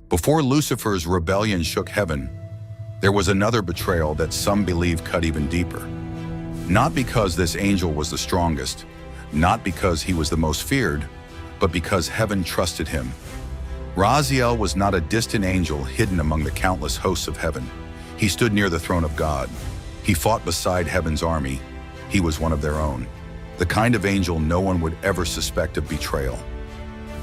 Before Lucifer's rebellion shook heaven, there was another betrayal that some believe cut even deeper. Not because this angel was the strongest, not because he was the most feared, but because heaven trusted him. Raziel was not a distant angel hidden among the countless hosts of heaven. He stood near the throne of God. He fought beside heaven's army. He was one of their own, the kind of angel no one would ever suspect of betrayal.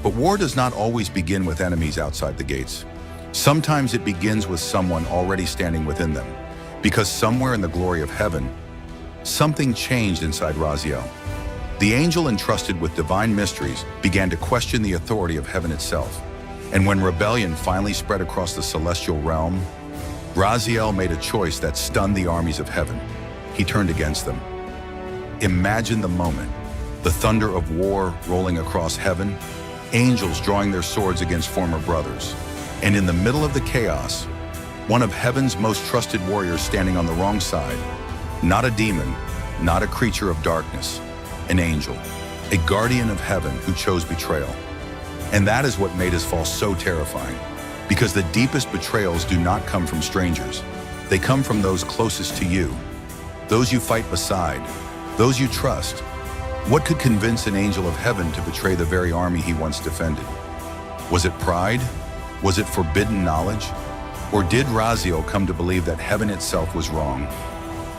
But war does not always begin with enemies outside the gates. Sometimes it begins with someone already standing within them, because somewhere in the glory of heaven, something changed inside Raziel. The angel entrusted with divine mysteries began to question the authority of heaven itself. And when rebellion finally spread across the celestial realm, Raziel made a choice that stunned the armies of heaven. He turned against them. Imagine the moment, the thunder of war rolling across heaven, angels drawing their swords against former brothers, and in the middle of the chaos, one of heaven's most trusted warriors standing on the wrong side, not a demon, not a creature of darkness, an angel, a guardian of heaven who chose betrayal. And that is what made his fall so terrifying, because the deepest betrayals do not come from strangers. They come from those closest to you, those you fight beside, those you trust. What could convince an angel of heaven to betray the very army he once defended? Was it pride? Was it forbidden knowledge? Or did Raziel come to believe that heaven itself was wrong?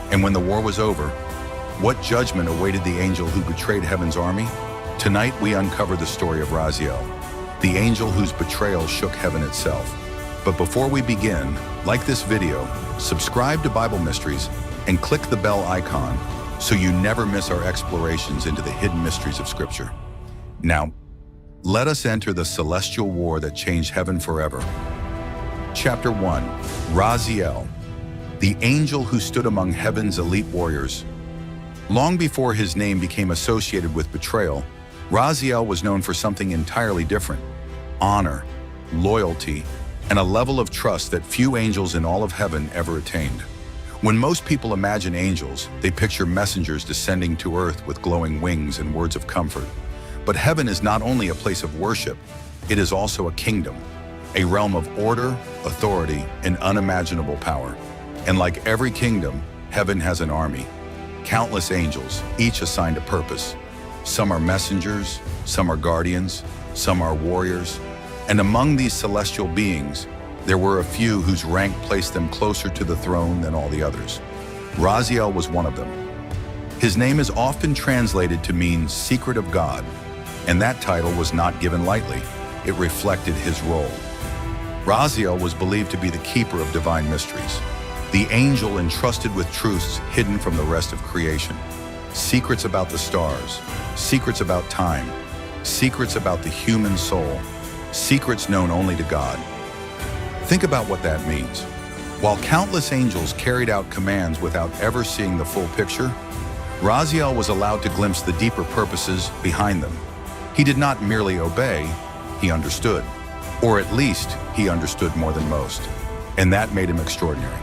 And when the war was over, what judgment awaited the angel who betrayed heaven's army? Tonight we uncover the story of Raziel, the angel whose betrayal shook heaven itself. But before we begin, like this video, subscribe to Bible Mysteries, and click the bell icon so you never miss our explorations into the hidden mysteries of Scripture. Now, let us enter the celestial war that changed heaven forever. Chapter 1, Raziel, the angel who stood among heaven's elite warriors. Long before his name became associated with betrayal, Raziel was known for something entirely different: honor, loyalty, and a level of trust that few angels in all of heaven ever attained. When most people imagine angels, they picture messengers descending to earth with glowing wings and words of comfort. But heaven is not only a place of worship, it is also a kingdom, a realm of order, authority, and unimaginable power. And like every kingdom, heaven has an army, countless angels, each assigned a purpose. Some are messengers, some are guardians, some are warriors. And among these celestial beings, there were a few whose rank placed them closer to the throne than all the others. Raziel was one of them. His name is often translated to mean secret of God, and that title was not given lightly. It reflected his role. Raziel was believed to be the keeper of divine mysteries, the angel entrusted with truths hidden from the rest of creation. Secrets about the stars, secrets about time, secrets about the human soul, secrets known only to God. Think about what that means. While countless angels carried out commands without ever seeing the full picture, Raziel was allowed to glimpse the deeper purposes behind them. He did not merely obey, he understood. Or at least, he understood more than most. And that made him extraordinary.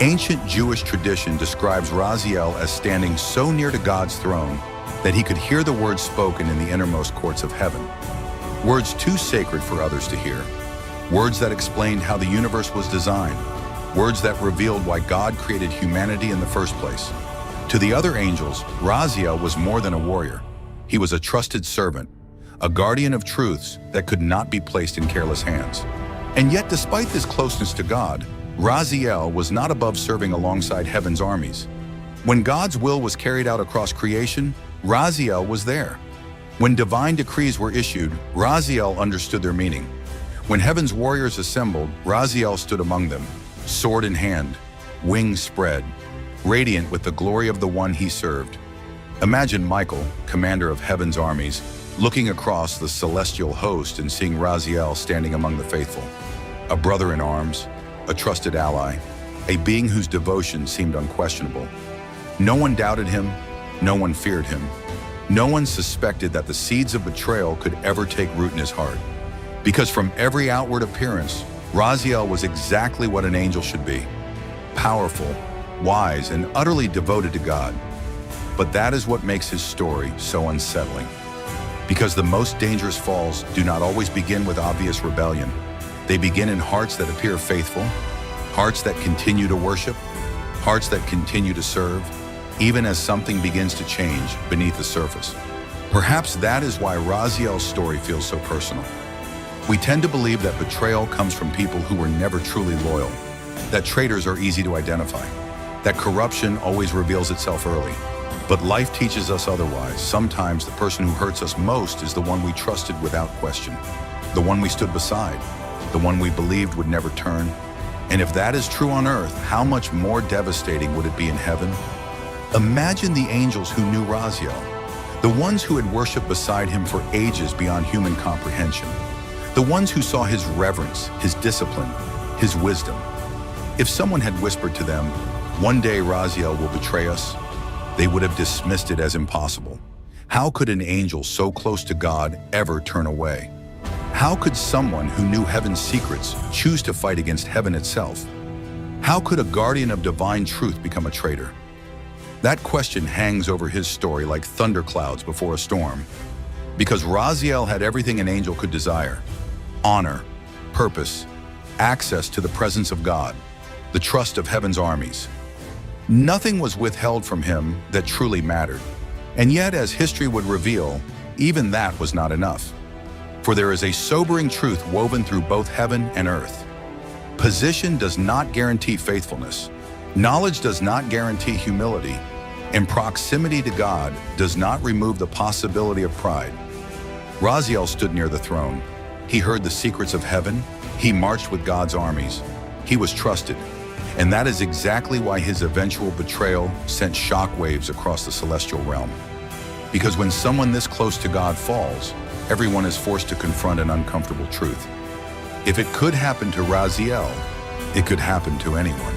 Ancient Jewish tradition describes Raziel as standing so near to God's throne that he could hear the words spoken in the innermost courts of heaven. Words too sacred for others to hear. Words that explained how the universe was designed. Words that revealed why God created humanity in the first place. To the other angels, Raziel was more than a warrior. He was a trusted servant, a guardian of truths that could not be placed in careless hands. And yet, despite this closeness to God, Raziel was not above serving alongside heaven's armies. When God's will was carried out across creation, Raziel was there. When divine decrees were issued, Raziel understood their meaning. When heaven's warriors assembled, Raziel stood among them, sword in hand, wings spread, radiant with the glory of the one he served. Imagine Michael, commander of heaven's armies, looking across the celestial host and seeing Raziel standing among the faithful. A brother in arms, a trusted ally, a being whose devotion seemed unquestionable. No one doubted him, no one feared him. No one suspected that the seeds of betrayal could ever take root in his heart. Because from every outward appearance, Raziel was exactly what an angel should be: powerful, wise, and utterly devoted to God. But that is what makes his story so unsettling. Because the most dangerous falls do not always begin with obvious rebellion. They begin in hearts that appear faithful, hearts that continue to worship, hearts that continue to serve, even as something begins to change beneath the surface. Perhaps that is why Raziel's story feels so personal. We tend to believe that betrayal comes from people who were never truly loyal, that traitors are easy to identify, that corruption always reveals itself early. But life teaches us otherwise. Sometimes the person who hurts us most is the one we trusted without question, the one we stood beside, the one we believed would never turn. And if that is true on earth, how much more devastating would it be in heaven? Imagine the angels who knew Raziel, the ones who had worshiped beside him for ages beyond human comprehension, the ones who saw his reverence, his discipline, his wisdom. If someone had whispered to them, "One day Raziel will betray us," they would have dismissed it as impossible. How could an angel so close to God ever turn away? How could someone who knew heaven's secrets choose to fight against heaven itself? How could a guardian of divine truth become a traitor? That question hangs over his story like thunderclouds before a storm. Because Raziel had everything an angel could desire: honor, purpose, access to the presence of God, the trust of heaven's armies. Nothing was withheld from him that truly mattered. And yet, as history would reveal, even that was not enough. For there is a sobering truth woven through both heaven and earth. Position does not guarantee faithfulness. Knowledge does not guarantee humility. And proximity to God does not remove the possibility of pride. Raziel stood near the throne. He heard the secrets of heaven. He marched with God's armies. He was trusted. And that is exactly why his eventual betrayal sent shockwaves across the celestial realm. Because when someone this close to God falls, everyone is forced to confront an uncomfortable truth. If it could happen to Raziel, it could happen to anyone.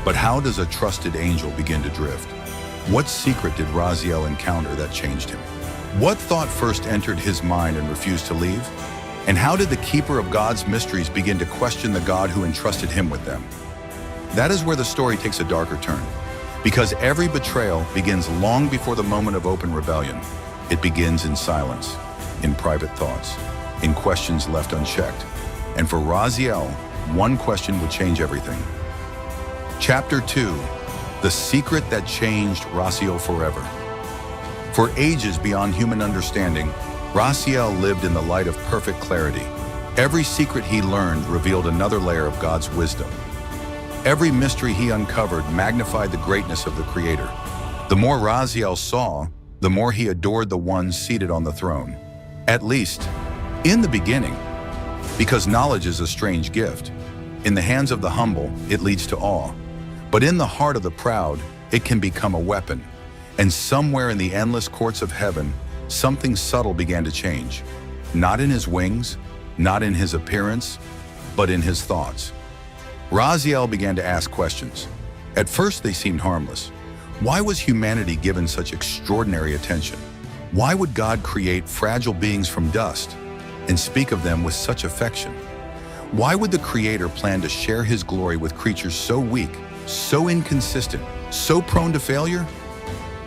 But how does a trusted angel begin to drift? What secret did Raziel encounter that changed him? What thought first entered his mind and refused to leave? And how did the keeper of God's mysteries begin to question the God who entrusted him with them? That is where the story takes a darker turn. Because every betrayal begins long before the moment of open rebellion. It begins in silence, in private thoughts, in questions left unchecked. And for Raziel, one question would change everything. Chapter 2, the secret that changed Raziel forever. For ages beyond human understanding, Raziel lived in the light of perfect clarity. Every secret he learned revealed another layer of God's wisdom. Every mystery he uncovered magnified the greatness of the Creator. The more Raziel saw, the more he adored the one seated on the throne. At least, in the beginning. Because knowledge is a strange gift. In the hands of the humble, it leads to awe. But in the heart of the proud, it can become a weapon. And somewhere in the endless courts of heaven, something subtle began to change. Not in his wings, not in his appearance, but in his thoughts. Raziel began to ask questions. At first they seemed harmless. Why was humanity given such extraordinary attention? Why would God create fragile beings from dust and speak of them with such affection? Why would the Creator plan to share his glory with creatures so weak, so inconsistent, so prone to failure?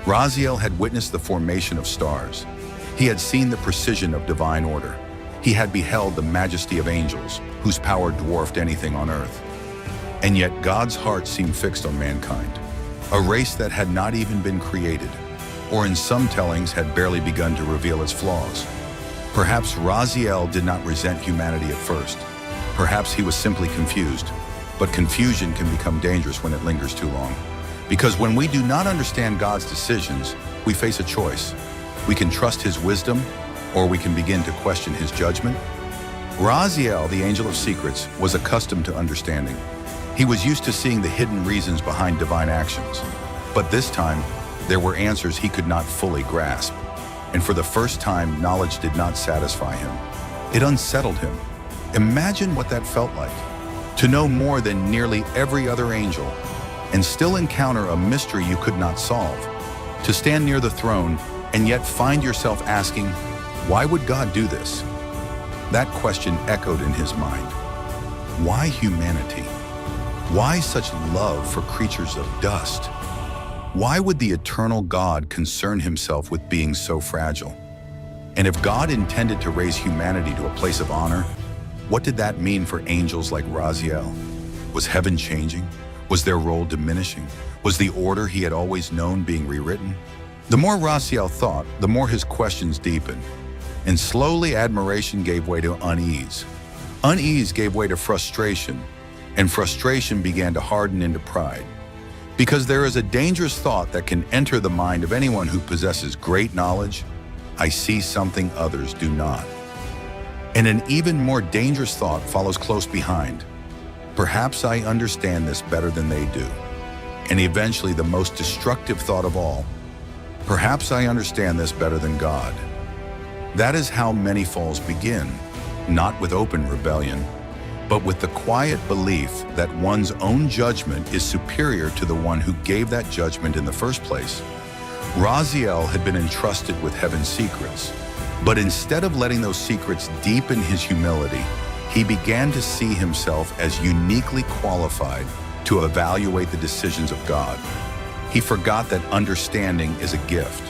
Raziel had witnessed the formation of stars. He had seen the precision of divine order. He had beheld the majesty of angels, whose power dwarfed anything on earth. And yet God's heart seemed fixed on mankind, a race that had not even been created, or in some tellings had barely begun to reveal its flaws. Perhaps Raziel did not resent humanity at first. Perhaps he was simply confused. But confusion can become dangerous when it lingers too long. Because when we do not understand God's decisions, we face a choice. We can trust his wisdom, or we can begin to question his judgment. Raziel, the angel of secrets, was accustomed to understanding. He was used to seeing the hidden reasons behind divine actions. But this time, there were answers he could not fully grasp. And for the first time, knowledge did not satisfy him. It unsettled him. Imagine what that felt like. To know more than nearly every other angel, and still encounter a mystery you could not solve. To stand near the throne, and yet find yourself asking, why would God do this? That question echoed in his mind. Why humanity? Why such love for creatures of dust? Why would the eternal God concern himself with beings so fragile? And if God intended to raise humanity to a place of honor, What did that mean for angels like Raziel? Was heaven changing? Was their role diminishing? Was the order he had always known being rewritten? The more Raziel thought, the more his questions deepened. And slowly admiration gave way to unease. Unease gave way to frustration, and frustration began to harden into pride. Because there is a dangerous thought that can enter the mind of anyone who possesses great knowledge: I see something others do not. And an even more dangerous thought follows close behind: perhaps I understand this better than they do. And eventually the most destructive thought of all: perhaps I understand this better than God. That is how many falls begin, not with open rebellion, but with the quiet belief that one's own judgment is superior to the one who gave that judgment in the first place. Raziel had been entrusted with heaven's secrets, but instead of letting those secrets deepen his humility, he began to see himself as uniquely qualified to evaluate the decisions of God. He forgot that understanding is a gift,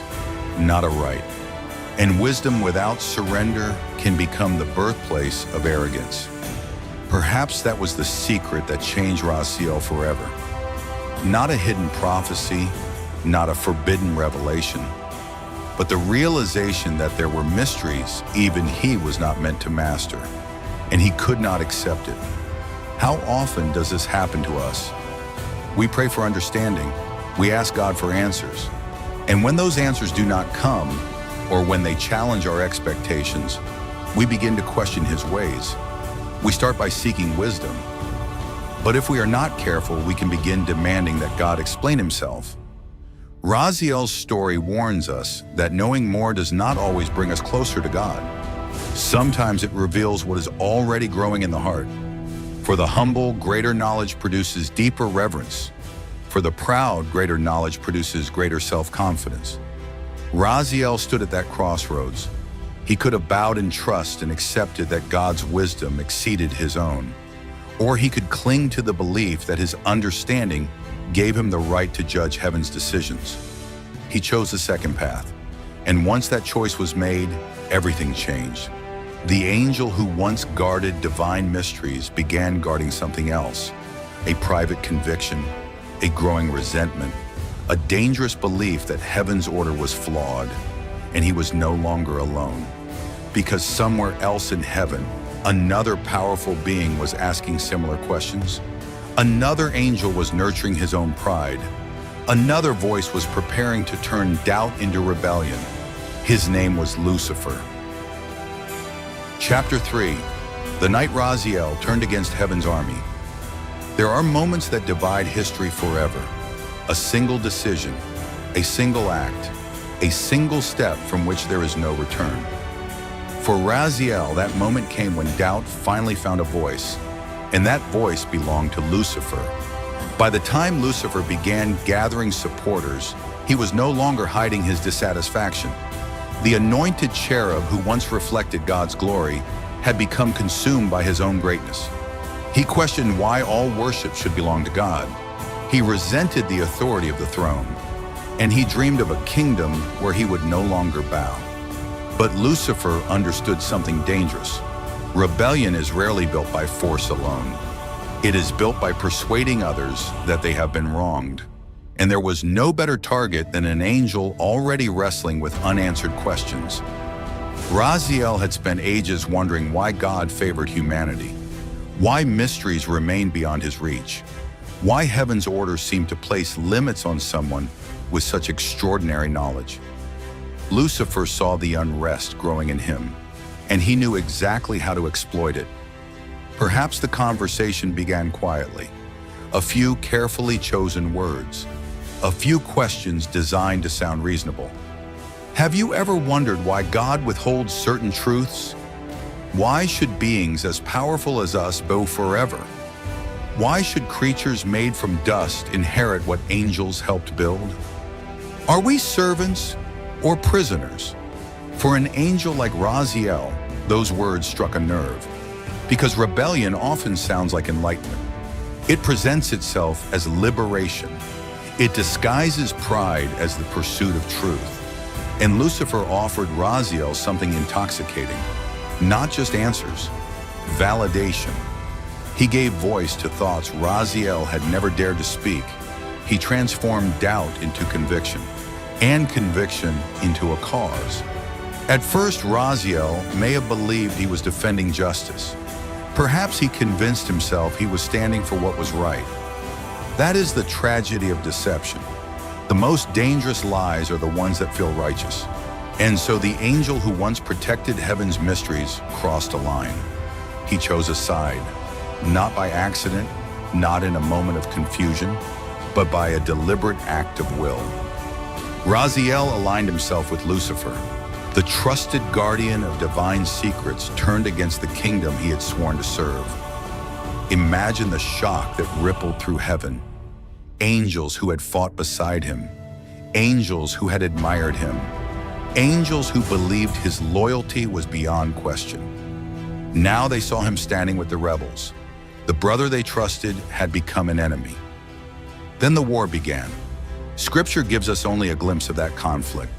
not a right. And wisdom without surrender can become the birthplace of arrogance. Perhaps that was the secret that changed Raziel forever. Not a hidden prophecy, not a forbidden revelation, but the realization that there were mysteries even he was not meant to master, and he could not accept it. How often does this happen to us? We pray for understanding, we ask God for answers, and when those answers do not come, or when they challenge our expectations, we begin to question his ways. We start by seeking wisdom. But if we are not careful, we can begin demanding that God explain himself. Raziel's story warns us that knowing more does not always bring us closer to God. Sometimes it reveals what is already growing in the heart. For the humble, greater knowledge produces deeper reverence. For the proud, greater knowledge produces greater self-confidence. Raziel stood at that crossroads. He could have bowed in trust and accepted that God's wisdom exceeded his own. Or he could cling to the belief that his understanding gave him the right to judge heaven's decisions. He chose the second path. And once that choice was made, everything changed. The angel who once guarded divine mysteries began guarding something else: a private conviction, a growing resentment, a dangerous belief that heaven's order was flawed, and he was no longer alone. Because somewhere else in heaven, another powerful being was asking similar questions. Another angel was nurturing his own pride. Another voice was preparing to turn doubt into rebellion. His name was Lucifer. Chapter 3. The night Raziel turned against heaven's army. There are moments that divide history forever. A single decision, a single act, a single step from which there is no return. For Raziel, that moment came when doubt finally found a voice, and that voice belonged to Lucifer. By the time Lucifer began gathering supporters, he was no longer hiding his dissatisfaction. The anointed cherub who once reflected God's glory had become consumed by his own greatness. He questioned why all worship should belong to God. He resented the authority of the throne, and he dreamed of a kingdom where he would no longer bow. But Lucifer understood something dangerous. Rebellion is rarely built by force alone. It is built by persuading others that they have been wronged. And there was no better target than an angel already wrestling with unanswered questions. Raziel had spent ages wondering why God favored humanity, why mysteries remained beyond his reach, why heaven's order seemed to place limits on someone with such extraordinary knowledge. Lucifer saw the unrest growing in him, and he knew exactly how to exploit it. Perhaps the conversation began quietly. A few carefully chosen words, a few questions designed to sound reasonable. Have you ever wondered why God withholds certain truths? Why should beings as powerful as us bow forever? Why should creatures made from dust inherit what angels helped build? Are we servants or prisoners? For an angel like Raziel, those words struck a nerve, because rebellion often sounds like enlightenment. It presents itself as liberation. It disguises pride as the pursuit of truth. And Lucifer offered Raziel something intoxicating, not just answers, validation. He gave voice to thoughts Raziel had never dared to speak. He transformed doubt into conviction, and conviction into a cause. At first, Raziel may have believed he was defending justice. Perhaps he convinced himself he was standing for what was right. That is the tragedy of deception. The most dangerous lies are the ones that feel righteous. And so the angel who once protected heaven's mysteries crossed a line. He chose a side, not by accident, not in a moment of confusion, but by a deliberate act of will. Raziel aligned himself with Lucifer. The trusted guardian of divine secrets turned against the kingdom he had sworn to serve. Imagine the shock that rippled through heaven. Angels who had fought beside him, angels who had admired him, angels who believed his loyalty was beyond question. Now they saw him standing with the rebels. The brother they trusted had become an enemy. Then the war began. Scripture gives us only a glimpse of that conflict.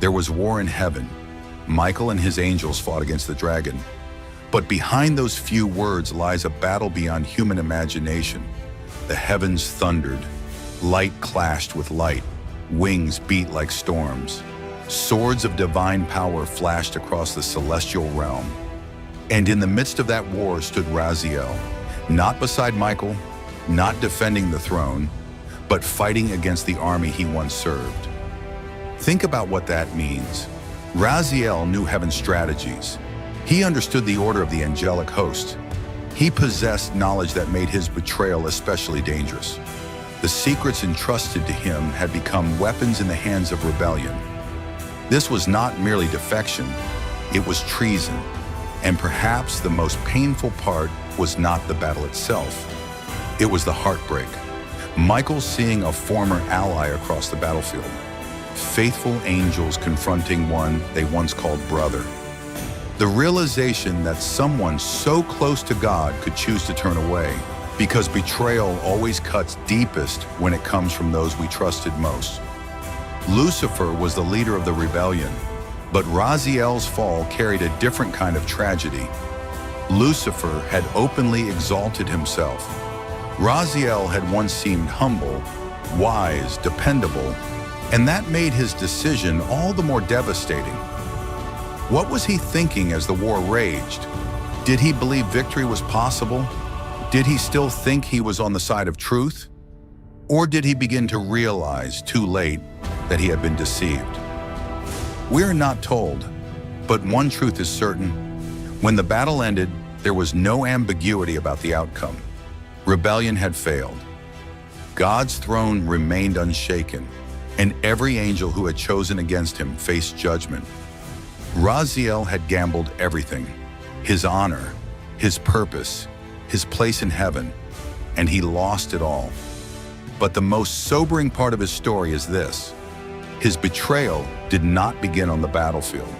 There was war in heaven. Michael and his angels fought against the dragon. But behind those few words lies a battle beyond human imagination. The heavens thundered. Light clashed with light. Wings beat like storms. Swords of divine power flashed across the celestial realm. And in the midst of that war stood Raziel, not beside Michael, not defending the throne, but fighting against the army he once served. Think about what that means. Raziel knew heaven's strategies. He understood the order of the angelic host. He possessed knowledge that made his betrayal especially dangerous. The secrets entrusted to him had become weapons in the hands of rebellion. This was not merely defection, it was treason. And perhaps the most painful part was not the battle itself. It was the heartbreak. Michael seeing a former ally across the battlefield. Faithful angels confronting one they once called brother. The realization that someone so close to God could choose to turn away, because betrayal always cuts deepest when it comes from those we trusted most. Lucifer was the leader of the rebellion, but Raziel's fall carried a different kind of tragedy. Lucifer had openly exalted himself. Raziel had once seemed humble, wise, dependable, and that made his decision all the more devastating. What was he thinking as the war raged? Did he believe victory was possible? Did he still think he was on the side of truth? Or did he begin to realize, too late, that he had been deceived? We're not told, but one truth is certain. When the battle ended, there was no ambiguity about the outcome. Rebellion had failed. God's throne remained unshaken, and every angel who had chosen against him faced judgment. Raziel had gambled everything, his honor, his purpose, his place in heaven, and he lost it all. But the most sobering part of his story is this. His betrayal did not begin on the battlefield.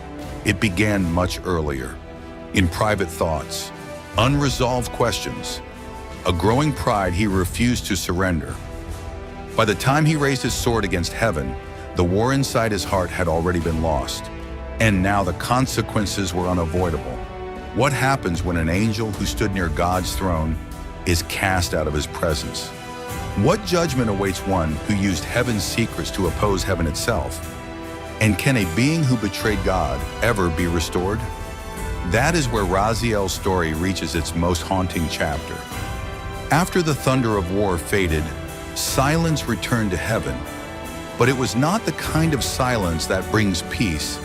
It began much earlier, in private thoughts, unresolved questions, a growing pride he refused to surrender. By the time he raised his sword against heaven, the war inside his heart had already been lost. And now the consequences were unavoidable. What happens when an angel who stood near God's throne is cast out of his presence? What judgment awaits one who used heaven's secrets to oppose heaven itself? And can a being who betrayed God ever be restored? That is where Raziel's story reaches its most haunting chapter. After the thunder of war faded, silence returned to heaven. But it was not the kind of silence that brings peace.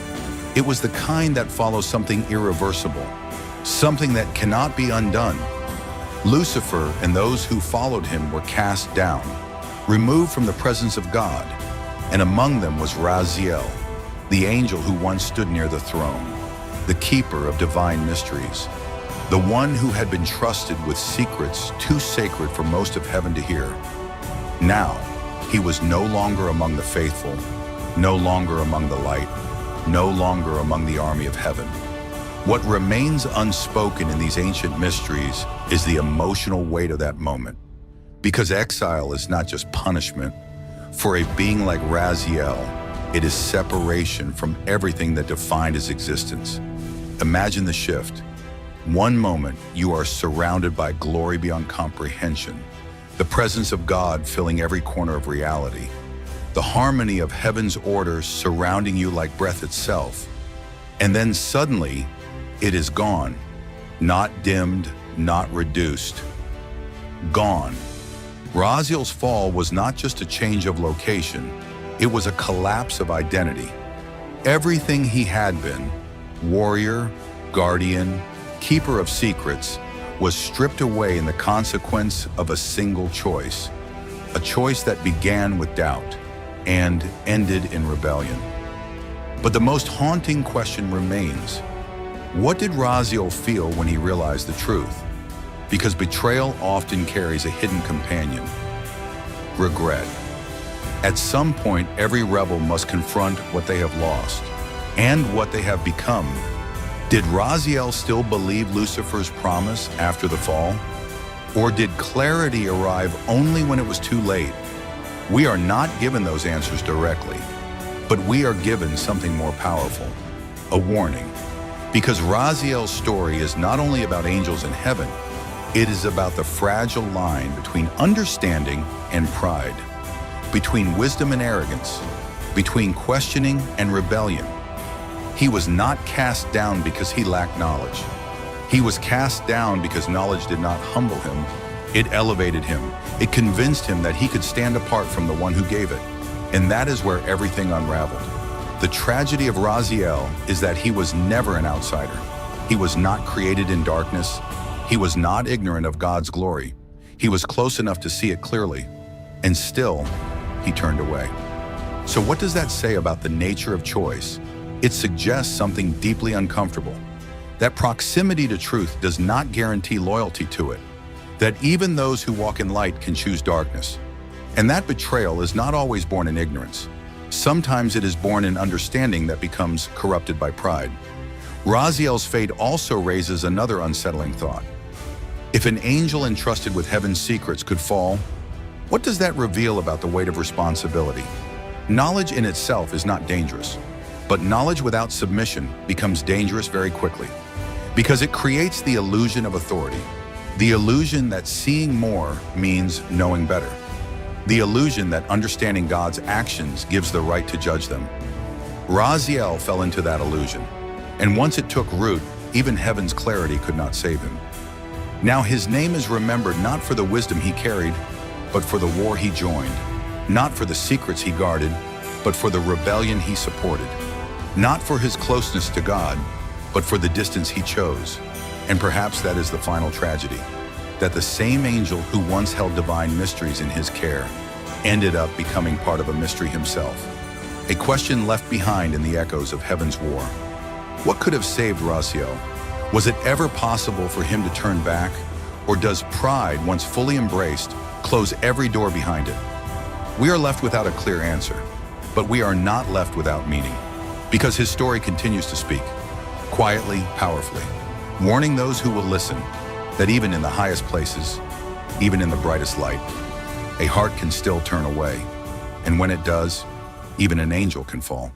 It was the kind that follows something irreversible, something that cannot be undone. Lucifer and those who followed him were cast down, removed from the presence of God, and among them was Raziel, the angel who once stood near the throne, the keeper of divine mysteries, the one who had been trusted with secrets too sacred for most of heaven to hear. Now, he was no longer among the faithful, no longer among the light, no longer among the army of heaven. What remains unspoken in these ancient mysteries is the emotional weight of that moment. Because exile is not just punishment. For a being like Raziel, it is separation from everything that defined his existence. Imagine the shift. One moment, you are surrounded by glory beyond comprehension, the presence of God filling every corner of reality, the harmony of heaven's order surrounding you like breath itself. And then suddenly, it is gone, not dimmed, not reduced. Gone. Raziel's fall was not just a change of location, it was a collapse of identity. Everything he had been, warrior, guardian, keeper of secrets, was stripped away in the consequence of a single choice, a choice that began with doubt and ended in rebellion. But the most haunting question remains, what did Raziel feel when he realized the truth? Because betrayal often carries a hidden companion: regret. At some point, every rebel must confront what they have lost and what they have become. Did Raziel still believe Lucifer's promise after the fall? Or did clarity arrive only when it was too late? We are not given those answers directly, but we are given something more powerful: a warning. Because Raziel's story is not only about angels in heaven, it is about the fragile line between understanding and pride, between wisdom and arrogance, between questioning and rebellion. He was not cast down because he lacked knowledge. He was cast down because knowledge did not humble him. It elevated him. It convinced him that he could stand apart from the one who gave it. And that is where everything unraveled. The tragedy of Raziel is that he was never an outsider. He was not created in darkness. He was not ignorant of God's glory. He was close enough to see it clearly. And still, he turned away. So what does that say about the nature of choice? It suggests something deeply uncomfortable. That proximity to truth does not guarantee loyalty to it. That even those who walk in light can choose darkness. And that betrayal is not always born in ignorance. Sometimes it is born in understanding that becomes corrupted by pride. Raziel's fate also raises another unsettling thought. If an angel entrusted with heaven's secrets could fall, what does that reveal about the weight of responsibility? Knowledge in itself is not dangerous, but knowledge without submission becomes dangerous very quickly, because it creates the illusion of authority, the illusion that seeing more means knowing better, the illusion that understanding God's actions gives the right to judge them. Raziel fell into that illusion, and once it took root, even heaven's clarity could not save him. Now his name is remembered not for the wisdom he carried, but for the war he joined, not for the secrets he guarded, but for the rebellion he supported, not for his closeness to God, but for the distance he chose. And perhaps that is the final tragedy, that the same angel who once held divine mysteries in his care ended up becoming part of a mystery himself, a question left behind in the echoes of heaven's war. What could have saved Raziel? Was it ever possible for him to turn back? Or does pride, once fully embraced, close every door behind it? We are left without a clear answer, but we are not left without meaning, because his story continues to speak, quietly, powerfully, warning those who will listen that even in the highest places, even in the brightest light, a heart can still turn away, and when it does, even an angel can fall.